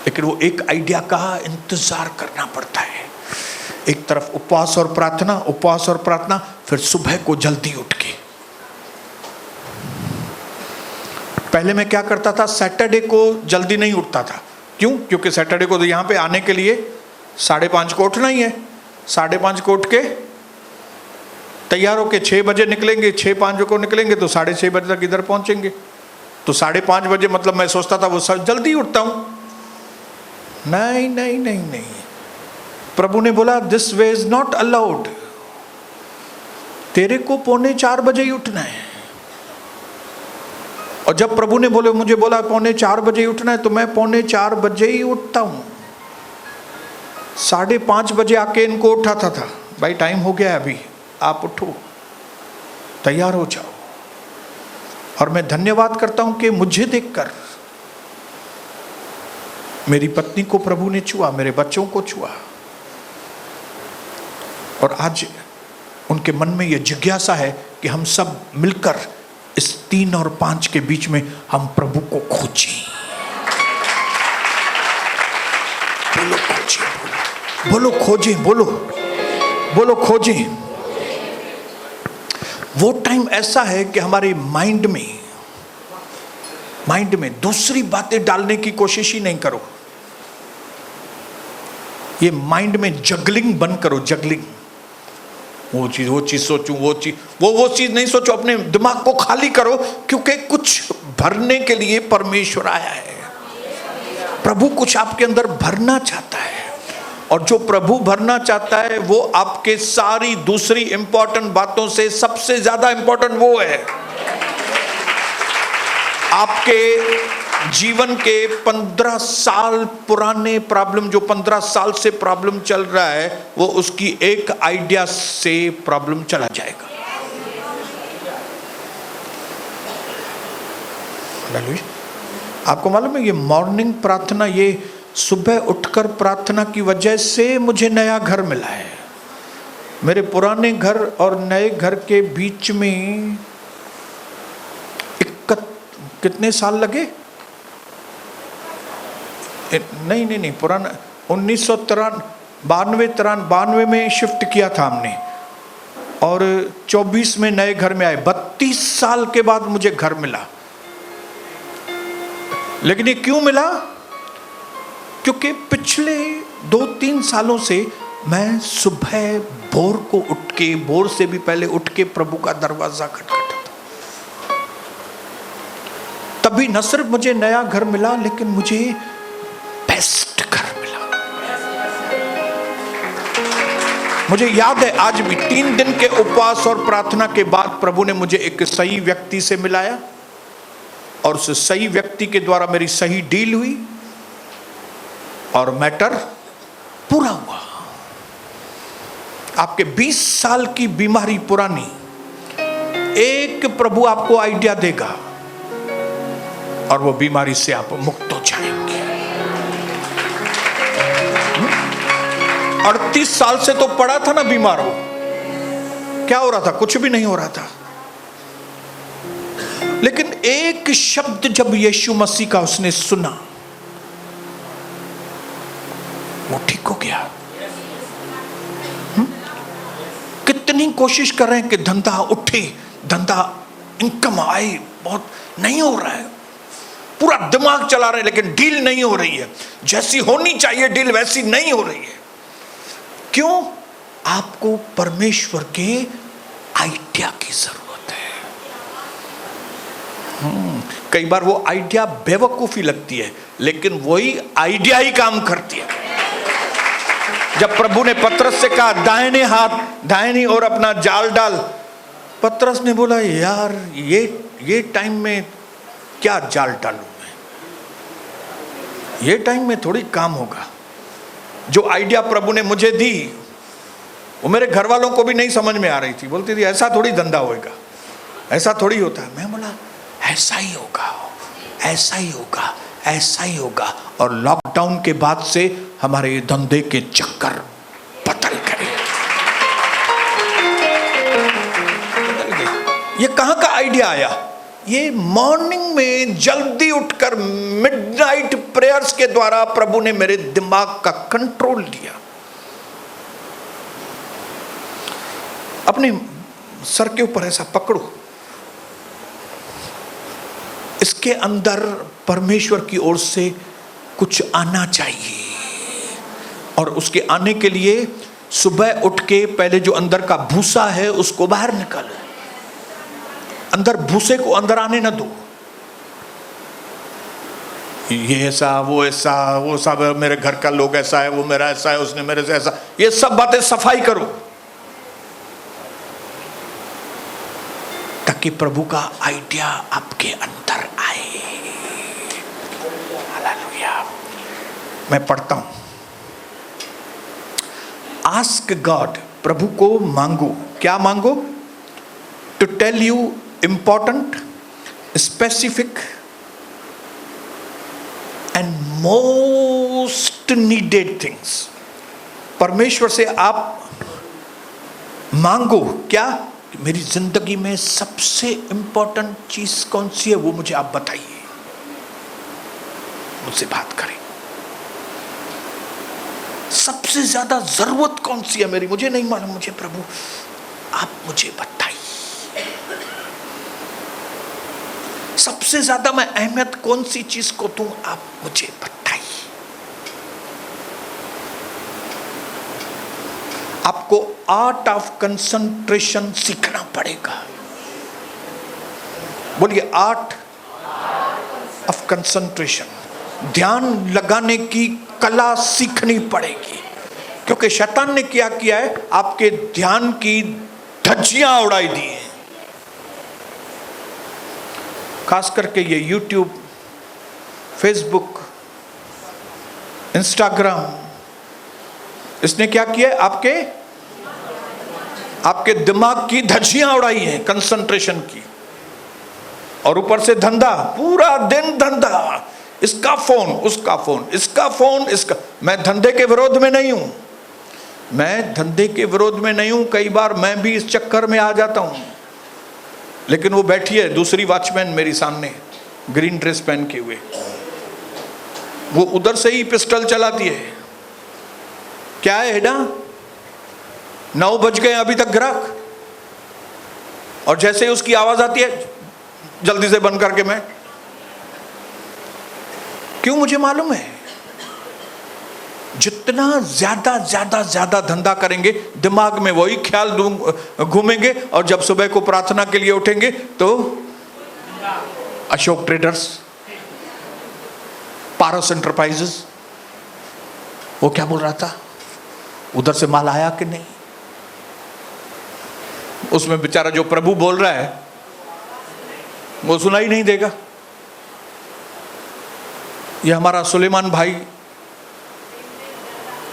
लेकिन वो एक आइडिया का इंतजार करना पड़ता है। एक तरफ उपवास और प्रार्थना, फिर सुबह को जल्दी उठ के। पहले मैं क्या करता था, सैटरडे को जल्दी नहीं उठता था, क्यों? क्योंकि सैटरडे को तो यहाँ पे आने के लिए 5:30 को उठना ही है। 5:30 को उठ के तैयार होके 6 बजे निकलेंगे, 6:05 को निकलेंगे तो 6:30 बजे तक इधर पहुंचेंगे। तो 5:30 बजे मतलब मैं सोचता था वो जल्दी उठता हूं। नहीं नहीं नहीं नहीं, प्रभु ने बोला this way is not allowed. तेरे को 3:45 बजे ही उठना है। और जब प्रभु ने मुझे बोला 3:45 बजे ही उठना है तो मैं 3:45 बजे ही उठता हूं। 5:30 बजे आके इनको उठाता था, भाई टाइम हो गया अभी, आप उठो, तैयार हो जाओ। और मैं धन्यवाद करता हूं कि मुझे देखकर मेरी पत्नी को प्रभु ने छुआ, मेरे बच्चों को छुआ। और आज उनके मन में यह जिज्ञासा है कि हम सब मिलकर इस 3 और 5 के बीच में हम प्रभु को खोजें। बोलो खोजें, बोलो खोजें, बोलो खोजें। वो टाइम ऐसा है कि हमारे माइंड में दूसरी बातें डालने की कोशिश ही नहीं करो। ये माइंड में जगलिंग बंद करो, जगलिंग। वो चीज सोचूं, वो चीज नहीं सोचो, अपने दिमाग को खाली करो, क्योंकि कुछ भरने के लिए परमेश्वर आया है। प्रभु कुछ आपके अंदर भरना चाहता है, और जो प्रभु भरना चाहता है वो आपके सारी दूसरी इंपॉर्टेंट बातों से सबसे ज्यादा इंपॉर्टेंट वो है। आपके जीवन के 15 साल पुराने प्रॉब्लम, जो 15 साल से प्रॉब्लम चल रहा है, वो उसकी एक आइडिया से प्रॉब्लम चला जाएगा। आपको मालूम है ये मॉर्निंग प्रार्थना, ये सुबह उठकर प्रार्थना की वजह से मुझे नया घर मिला है। मेरे पुराने घर और नए घर के बीच में कितने साल लगे? नहीं, पुराना 1992 में शिफ्ट किया था हमने, और 24 में नए घर में आए। 32 साल के बाद मुझे घर मिला। लेकिन ये क्यों मिला? क्योंकि पिछले 2-3 सालों से मैं सुबह भोर से भी पहले उठ के प्रभु का दरवाजा खटखटाता। तभी न सिर्फ मुझे नया घर मिला, लेकिन मुझे बेस्ट घर मिला। मुझे याद है आज भी, 3 दिन के उपवास और प्रार्थना के बाद प्रभु ने मुझे एक सही व्यक्ति से मिलाया, और उस सही व्यक्ति के द्वारा मेरी सही डील हुई और मैटर पूरा हुआ। आपके 20 साल की बीमारी पुरानी, एक प्रभु आपको आइडिया देगा और वो बीमारी से आप मुक्त हो जाएंगे। 38 साल से तो पड़ा था ना बीमार हो, क्या हो रहा था? कुछ भी नहीं हो रहा था। लेकिन एक शब्द जब यीशु मसीह का उसने सुना, वो ठीक हो गया। कितनी कोशिश कर रहे हैं कि धंधा उठे, धंधा इनकम आए, बहुत नहीं हो रहा है। पूरा दिमाग चला रहे हैं, लेकिन डील नहीं हो रही है। जैसी होनी चाहिए डील वैसी नहीं हो रही है। क्यों? आपको परमेश्वर के आइडिया की जरूरत है। कई बार वो आइडिया बेवकूफी लगती है, लेकिन वही आइडिया ही काम करती है। जब प्रभु ने पतरस से कहा दाहिनी ओर अपना जाल डाल, पतरस ने बोला यार ये टाइम में क्या जाल डालूं मैं, ये टाइम में थोड़ी काम होगा। जो आइडिया प्रभु ने मुझे दी वो मेरे घर वालों को भी नहीं समझ में आ रही थी। बोलती थी ऐसा थोड़ी धंधा होएगा, ऐसा थोड़ी होता है। मैं बोला ऐसा ही होगा, ऐसा ही होगा, ऐसा ही होगा। और लॉकडाउन के बाद से हमारे धंधे के चक्कर बदल गए। ये कहां का आइडिया आया? ये मॉर्निंग में जल्दी उठकर मिडनाइट प्रेयर्स के द्वारा प्रभु ने मेरे दिमाग का कंट्रोल लिया। अपने सर के ऊपर ऐसा पकड़ो, इसके अंदर परमेश्वर की ओर से कुछ आना चाहिए, और उसके आने के लिए सुबह उठ के पहले जो अंदर का भूसा है उसको बाहर निकालो, अंदर भूसे को अंदर आने न दो। ये ऐसा, वो सब मेरे घर का लोग ऐसा है, वो मेरा ऐसा है, उसने मेरे से ऐसा, ये सब बातें सफाई करो, ताकि प्रभु का आइडिया आपके अंदर आए। हालेलुया। मैं पढ़ता हूं, आस्क गॉड, प्रभु को मांगो। क्या मांगो? To tell you important, specific and most needed things. परमेश्वर से आप मांगो क्या? मेरी जिंदगी में सबसे इंपॉर्टेंट चीज कौन सी है, वो मुझे आप बताइए, मुझसे बात करें। सबसे ज्यादा जरूरत कौन सी है मेरी, मुझे नहीं मालूम, मुझे प्रभु आप मुझे बताइए। सबसे ज्यादा मैं अहमियत कौन सी चीज को दूं, आप मुझे बताइए। आपको आर्ट ऑफ कंसंट्रेशन सीखना पड़ेगा। बोलिए, आर्ट ऑफ कंसंट्रेशन, ध्यान लगाने की कला सीखनी पड़ेगी। क्योंकि शैतान ने क्या किया है, आपके ध्यान की धज्जियां उड़ाई दी हैं। खास करके ये यूट्यूब, फेसबुक, इंस्टाग्राम, इसने क्या किया? आपके दिमाग की धज्जियां उड़ाई हैं कंसंट्रेशन की। और ऊपर से धंधा, पूरा दिन धंधा, इसका फोन, उसका फोन, इसका फोन, इसका। मैं धंधे के विरोध में नहीं हूं, मैं धंधे के विरोध में नहीं हूं। कई बार मैं भी इस चक्कर में आ जाता हूं, लेकिन वो बैठी है दूसरी वॉचमैन मेरी सामने, ग्रीन ड्रेस पहन के हुए, वो उधर से ही पिस्टल चलाती है। क्या है हेडा, 9 बज गए अभी तक ग्राहक, और जैसे ही उसकी आवाज आती है जल्दी से बंद करके मैं, क्यों? मुझे मालूम है जितना ज्यादा धंधा करेंगे, दिमाग में वही ख्याल घूमेंगे, और जब सुबह को प्रार्थना के लिए उठेंगे तो अशोक ट्रेडर्स, पारस एंटरप्राइजेस, वो क्या बोल रहा था, उधर से माल आया कि नहीं? उसमें बेचारा जो प्रभु बोल रहा है वो सुनाई नहीं देगा। ये हमारा सुलेमान भाई,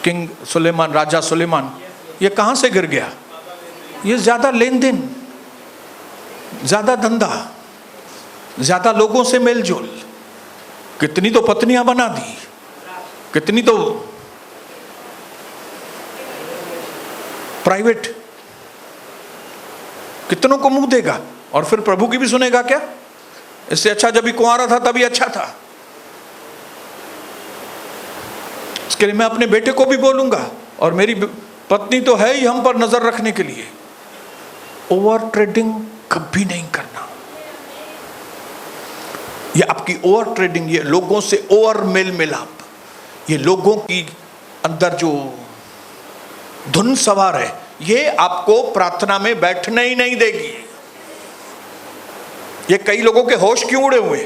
किंग सुलेमान, राजा सुलेमान, ये कहां से गिर गया? ये ज्यादा लेन देन, ज्यादा धंधा, ज्यादा लोगों से मेल जोल, कितनी तो पत्नियां बना दी, कितनी तो प्राइवेट, कितनों को मुंह देगा, और फिर प्रभु की भी सुनेगा क्या? इससे अच्छा जब भी कुंवारा था तभी अच्छा था। इसके लिए मैं अपने बेटे को भी बोलूंगा, और मेरी पत्नी तो है ही हम पर नजर रखने के लिए, ओवर ट्रेडिंग कभी नहीं करना। ये आपकी ओवर ट्रेडिंग, ये लोगों से ओवर मेल मिलाप, ये लोगों की अंदर जो धुन सवार है, ये आपको प्रार्थना में बैठने ही नहीं देगी। ये कई लोगों के होश क्यों उड़े हुए?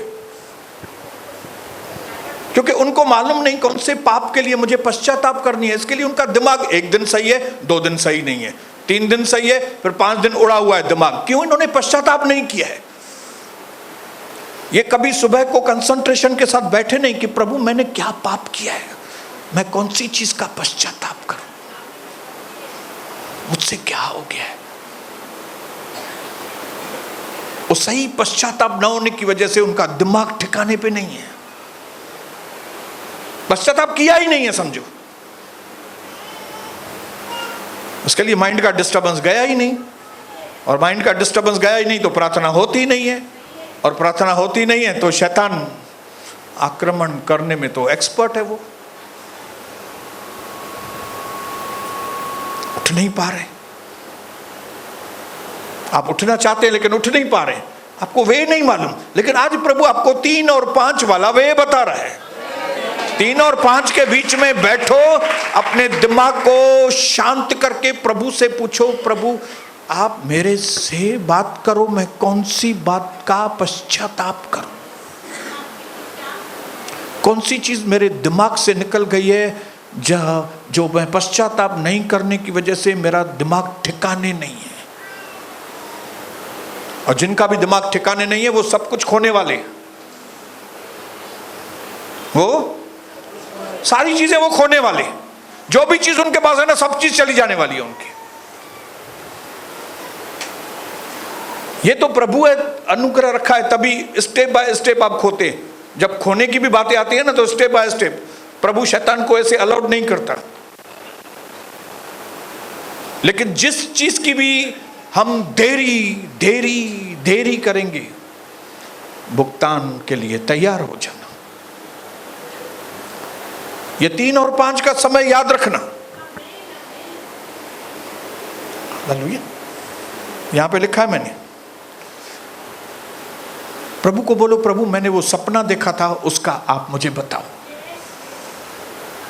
क्योंकि उनको मालूम नहीं कौन से पाप के लिए मुझे पश्चाताप करनी है। इसके लिए उनका दिमाग 1 दिन सही है, 2 दिन सही नहीं है, 3 दिन सही है, फिर 5 दिन उड़ा हुआ है दिमाग। क्यों? इन्होंने पश्चाताप नहीं किया है। ये कभी सुबह को कंसंट्रेशन के साथ बैठे नहीं कि प्रभु मैंने क्या पाप किया है, मैं कौन सी चीज का पश्चाताप करूं, मुझसे क्या हो गया है। वो सही पश्चाताप न होने की वजह से उनका दिमाग ठिकाने पे नहीं है, पश्चाताप किया ही नहीं है समझो। उसके लिए माइंड का डिस्टर्बेंस गया ही नहीं, और माइंड का डिस्टर्बेंस गया ही नहीं तो प्रार्थना होती ही नहीं है, और प्रार्थना होती नहीं है तो शैतान आक्रमण करने में तो एक्सपर्ट है। वो उठ नहीं पा रहे, आप उठना चाहते हैं लेकिन उठ नहीं पा रहे, आपको वे नहीं मालूम। लेकिन आज प्रभु आपको 3 और 5 वाला वे बता रहा है। 3 और 5 के बीच में बैठो, अपने दिमाग को शांत करके प्रभु से पूछो, प्रभु आप मेरे से बात करो, मैं कौन सी बात का पश्चाताप करूं, कौन सी चीज मेरे दिमाग से निकल गई है जो मैं पश्चाताप नहीं करने की वजह से मेरा दिमाग ठिकाने नहीं है। और जिनका भी दिमाग ठिकाने नहीं है वो सब कुछ खोने वाले, वो सारी चीजें वो खोने वाले, जो भी चीज उनके पास है ना सब चीज चली जाने वाली है उनकी। ये तो प्रभु है, अनुग्रह रखा है, तभी स्टेप बाय स्टेप आप खोते हैं। जब खोने की भी बातें आती है ना तो स्टेप बाय स्टेप, प्रभु शैतान को ऐसे अलाउड नहीं करता। लेकिन जिस चीज की भी हम देरी करेंगे, भुगतान के लिए तैयार हो जाना। ये 3 और 5 का समय याद रखना। हालेलुया। यहां पे लिखा है मैंने, प्रभु को बोलो, प्रभु मैंने वो सपना देखा था उसका आप मुझे बताओ,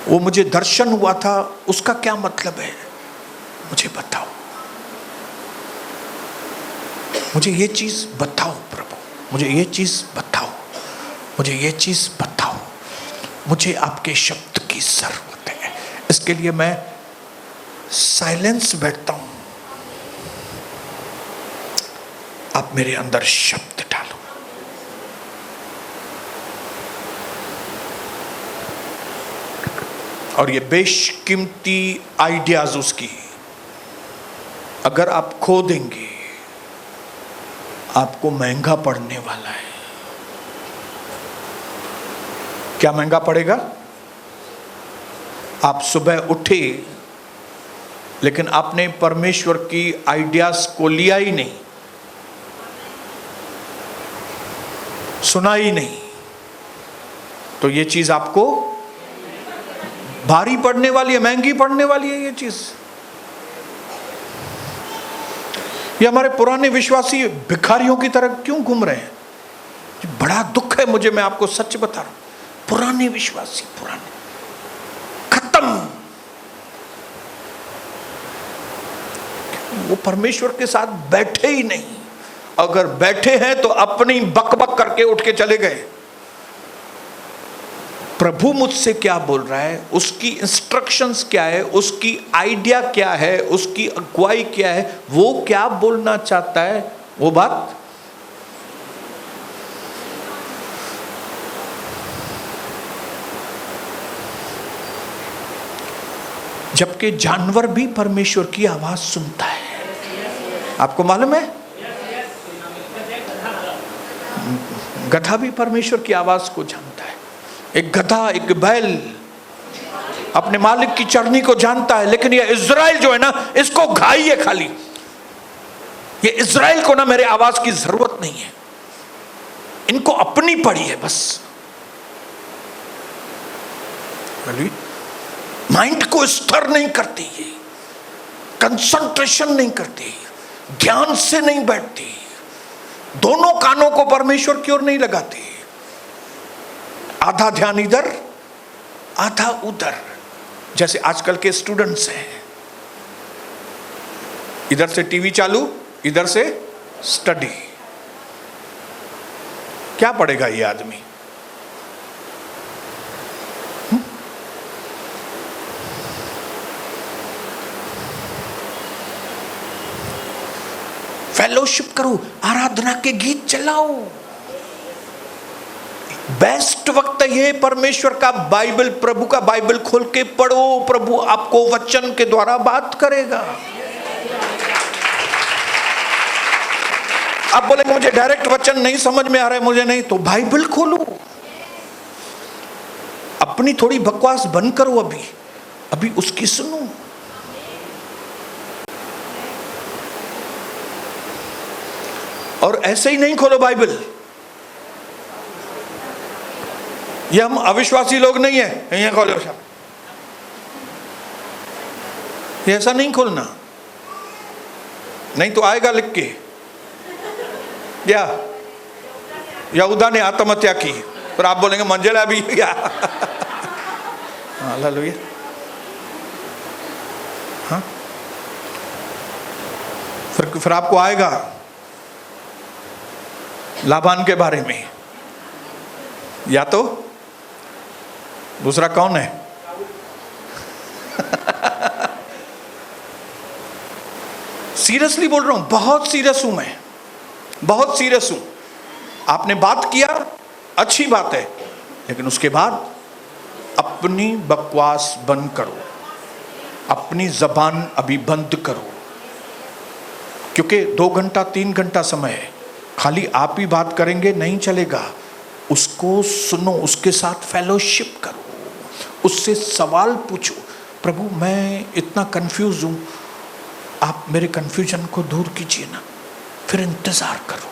वो मुझे दर्शन हुआ था उसका क्या मतलब है मुझे बताओ, मुझे ये चीज बताओ प्रभु, मुझे ये चीज बताओ, मुझे ये चीज बताओ, मुझे आपके शब्द की जरूरत है। इसके लिए मैं साइलेंस बैठता हूं, आप मेरे अंदर शब्द डालो। और ये बेशकीमती आइडियाज उसकी अगर आप खो देंगे, आपको महंगा पड़ने वाला है। क्या महंगा पड़ेगा? आप सुबह उठे लेकिन आपने परमेश्वर की आइडियाज को लिया ही नहीं, सुना ही नहीं, तो ये चीज आपको भारी पड़ने वाली है, महंगी पड़ने वाली है। ये चीज, ये हमारे पुराने विश्वासी भिखारियों की तरह क्यों घूम रहे हैं? बड़ा दुख है मुझे, मैं आपको सच बता रहा हूं। पुराने विश्वासी पुराने खत्म, वो परमेश्वर के साथ बैठे ही नहीं। अगर बैठे हैं तो अपनी बकबक करके उठ के चले गए। प्रभु मुझसे क्या बोल रहा है, उसकी इंस्ट्रक्शंस क्या है, उसकी आइडिया क्या है, उसकी अगुवाई क्या है, वो क्या बोलना चाहता है, वो बात जबकि जानवर भी परमेश्वर की आवाज सुनता है। आपको मालूम है, गधा भी परमेश्वर की आवाज को जानता है। एक गधा, एक बैल अपने मालिक की चरनी को जानता है, लेकिन ये इज़राइल जो है ना, इसको घाई है खाली। ये इज़राइल को ना मेरे आवाज की जरूरत नहीं है, इनको अपनी पड़ी है बस। माइंड को स्टर नहीं करती, कंसंट्रेशन नहीं करती, ध्यान से नहीं बैठती, दोनों कानों को परमेश्वर की ओर नहीं लगाती। आधा ध्यान इधर, आधा उधर, जैसे आजकल के स्टूडेंट्स हैं। इधर से टीवी चालू, इधर से स्टडी। क्या पढ़ेगा ये आदमी? फेलोशिप करो, आराधना के गीत चलाओ। बेस्ट वक्त ये परमेश्वर का बाइबल, प्रभु का बाइबल खोल के पढ़ो। प्रभु आपको वचन के द्वारा बात करेगा। आप बोलेंगे मुझे डायरेक्ट वचन नहीं समझ में आ रहा है, मुझे नहीं, तो बाइबल खोलो। अपनी थोड़ी बकवास बंद करो, अभी उसकी सुनो। और ऐसे ही नहीं खोलो बाइबल। ये हम अविश्वासी लोग नहीं है, यहाँ खोलो सब, ये ऐसा नहीं खोलना, नहीं तो आएगा लिख के यहूदा ने आत्महत्या की, फिर आप बोलेंगे मंजिला भी क्या हालेलुया। हाँ, फिर आपको आएगा लाबान के बारे में, या तो दूसरा कौन है? सीरियसली बोल रहा हूं, बहुत सीरियस हूं मैं, बहुत सीरियस हूं। आपने बात किया, अच्छी बात है, लेकिन उसके बाद अपनी बकवास बंद करो, अपनी जबान अभी बंद करो, क्योंकि 2 घंटा 3 घंटा समय है, खाली आप ही बात करेंगे नहीं चलेगा। उसको सुनो, उसके साथ फेलोशिप करो, उससे सवाल पूछो। प्रभु मैं इतना कंफ्यूज हूं, आप मेरे कंफ्यूजन को दूर कीजिए ना। फिर इंतजार करो,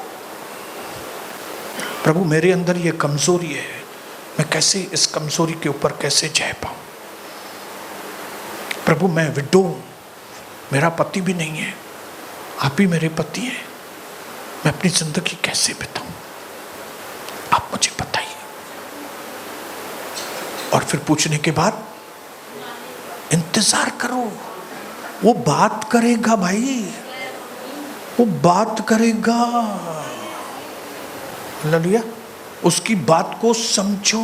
प्रभु मेरे अंदर ये कमजोरी है, मैं कैसे इस कमजोरी के ऊपर कैसे जय पाऊं। प्रभु मैं विडो हूं, मेरा पति भी नहीं है, आप ही मेरे पति हैं, मैं अपनी जिंदगी कैसे बिताऊं, आप मुझे बताइए। और फिर पूछने के बाद इंतजार करो, वो बात करेगा भाई, वो बात करेगा। हालेलुया। उसकी बात को समझो।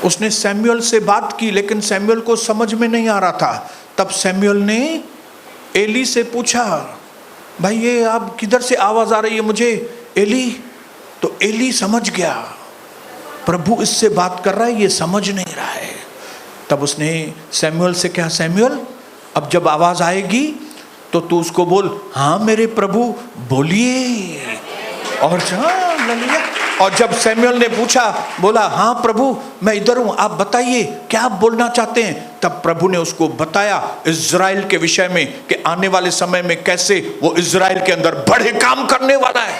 उसने सैमुअल से बात की, लेकिन सैमुअल को समझ में नहीं आ रहा था। तब सैमुअल ने एली से पूछा, भाई ये आप किधर से आवाज आ रही है मुझे, एली? तो एली समझ गया, प्रभु इससे बात कर रहा है, ये समझ नहीं रहा है। तब उसने सैमुअल से कहा, सैमुअल अब जब आवाज आएगी तो तू उसको बोल, हाँ मेरे प्रभु बोलिए। और जब सैमुअल ने पूछा, बोला हाँ प्रभु मैं इधर हूं, आप बताइए क्या आप बोलना चाहते हैं। तब प्रभु ने उसको बताया इज़राइल के विषय में, कि आने वाले समय में कैसे वो इज़राइल के अंदर बड़े काम करने वाला है।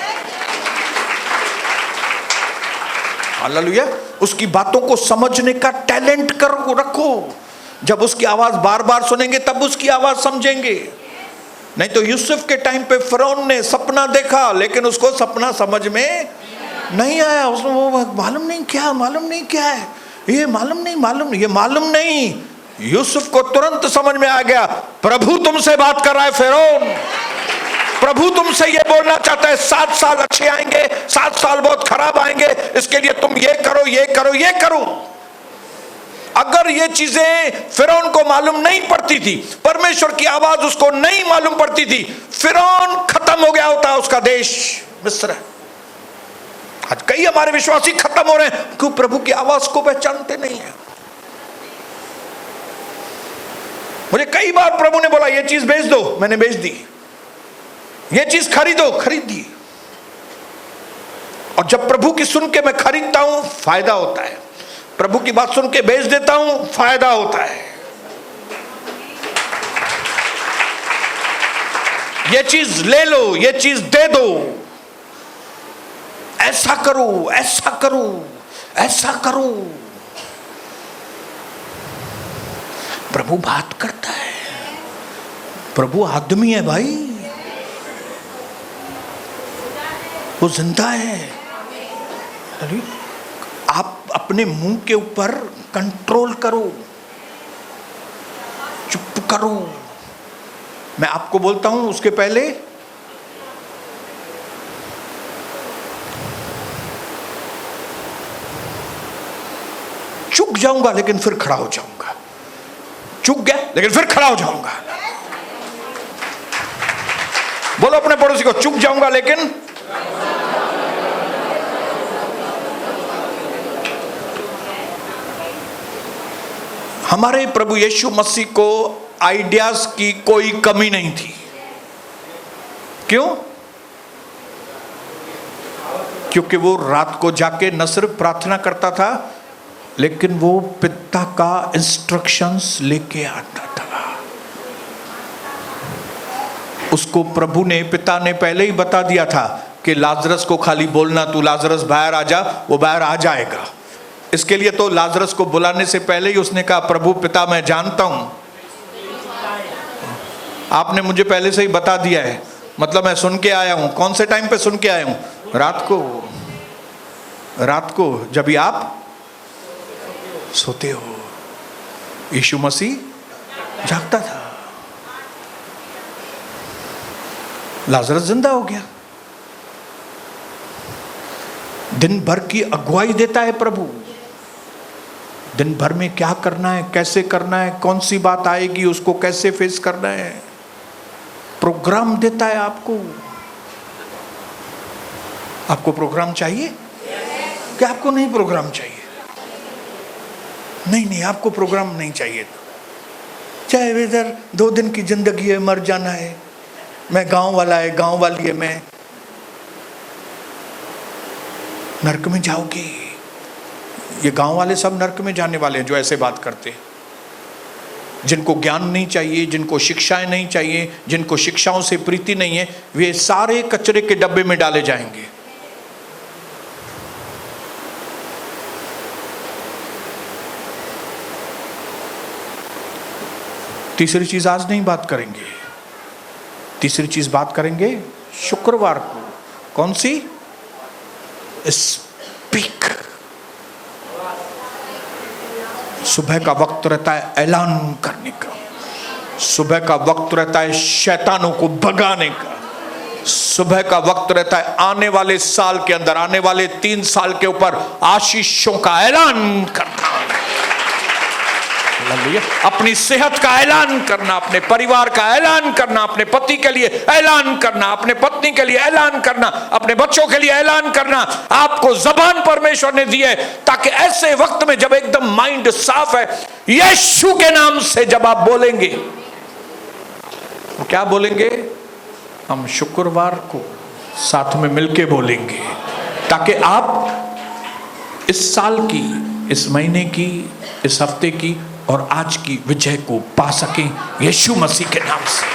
हालेलुया। उसकी बातों को समझने का टैलेंट करो, रखो। जब उसकी आवाज बार बार सुनेंगे तब उसकी आवाज समझेंगे। नहीं तो यूसुफ के टाइम पे फिरौन ने सपना देखा, लेकिन उसको सपना समझ में नहीं आया। उसको मालूम नहीं क्या है, ये मालूम नहीं। यूसुफ को तुरंत समझ में आ गया, प्रभु तुमसे बात कर रहा है फिरौन, प्रभु तुमसे ये बोलना चाहता है 7 साल अच्छे आएंगे, 7 साल बहुत खराब आएंगे, इसके लिए तुम ये करो। अगर ये चीजें फिरौन को मालूम नहीं पड़ती थी, परमेश्वर की आवाज उसको नहीं मालूम पड़ती थी, फिरौन खत्म हो गया होता उसका देश मिस्र। आज कई हमारे विश्वासी खत्म हो रहे हैं क्यों? प्रभु की आवाज को पहचानते नहीं है। मुझे कई बार प्रभु ने बोला ये चीज बेच दो, मैंने बेच दी। ये चीज खरीदो, खरीद दी। और जब प्रभु की सुन के मैं खरीदता हूं फायदा होता है, प्रभु की बात सुन के बेच देता हूं फायदा होता है। ये चीज ले लो, ये चीज दे दो, ऐसा करो। प्रभु बात करता है, प्रभु आदमी है भाई, वो जिंदा है। आप अपने मुंह के ऊपर कंट्रोल करो, चुप करो। मैं आपको बोलता हूं उसके पहले चुक जाऊंगा, लेकिन फिर खड़ा हो जाऊंगा। चुक गया लेकिन फिर खड़ा हो जाऊंगा। बोलो अपने पड़ोसी को, चुक जाऊंगा लेकिन हमारे प्रभु यीशु मसीह को आइडियाज की कोई कमी नहीं थी। क्यों? क्योंकि वो रात को जाके न सिर्फ प्रार्थना करता था, लेकिन वो पिता का इंस्ट्रक्शंस लेके आता था। उसको प्रभु ने, पिता ने पहले ही बता दिया था कि लाजरस को खाली बोलना, तू लाजरस बाहर आ जा, वो बाहर आ जाएगा। इसके लिए तो लाजरस को बुलाने से पहले ही उसने कहा, प्रभु पिता मैं जानता हूं, आपने मुझे पहले से ही बता दिया है, मतलब मैं सुन के आया हूं। कौन से टाइम पे सुन के आया हूं? रात को जब भी आप सोते हो। यीशु मसीह जागता था। लाजरस जिंदा हो गया। दिन भर की अगुवाई देता है प्रभु। दिन भर में क्या करना है, कैसे करना है, कौन सी बात आएगी, उसको कैसे फेस करना है, प्रोग्राम देता है आपको। आपको प्रोग्राम चाहिए क्या? आपको नहीं प्रोग्राम चाहिए? नहीं, आपको प्रोग्राम नहीं चाहिए। चाहे इधर 2 दिन की जिंदगी है, मर जाना है, मैं गांव वाला है, गांव वाली है, मैं नरक में जाओगे। ये गांव वाले सब नरक में जाने वाले हैं जो ऐसे बात करते हैं, जिनको ज्ञान नहीं चाहिए, जिनको शिक्षाएं नहीं चाहिए, जिनको शिक्षाओं से प्रीति नहीं है, वे सारे कचरे के डब्बे में डाले जाएंगे। तीसरी चीज आज नहीं बात करेंगे। तीसरी चीज बात करेंगे शुक्रवार को। कौन सी? स्पीक। सुबह का वक्त रहता है ऐलान करने का। सुबह का वक्त रहता है शैतानों को भगाने का। सुबह का वक्त रहता है आने वाले साल के अंदर, आने वाले 3 साल के ऊपर आशीषों का ऐलान करना। अपनी सेहत का ऐलान करना, अपने परिवार का ऐलान करना, अपने पति के लिए ऐलान करना, अपने पत्नी के लिए ऐलान करना, अपने बच्चों के लिए ऐलान करना। आपको ज़बान परमेश्वर ने दी है ताकि ऐसे वक्त में जब एकदम माइंड साफ है, यीशु के नाम से जब आप बोलेंगे, क्या बोलेंगे? हम शुक्रवार को साथ में मिलके बोलेंगे, ताकि आप इस साल की, इस महीने की, इस हफ्ते की और आज की विजय को पा सकें यीशु मसीह के नाम से।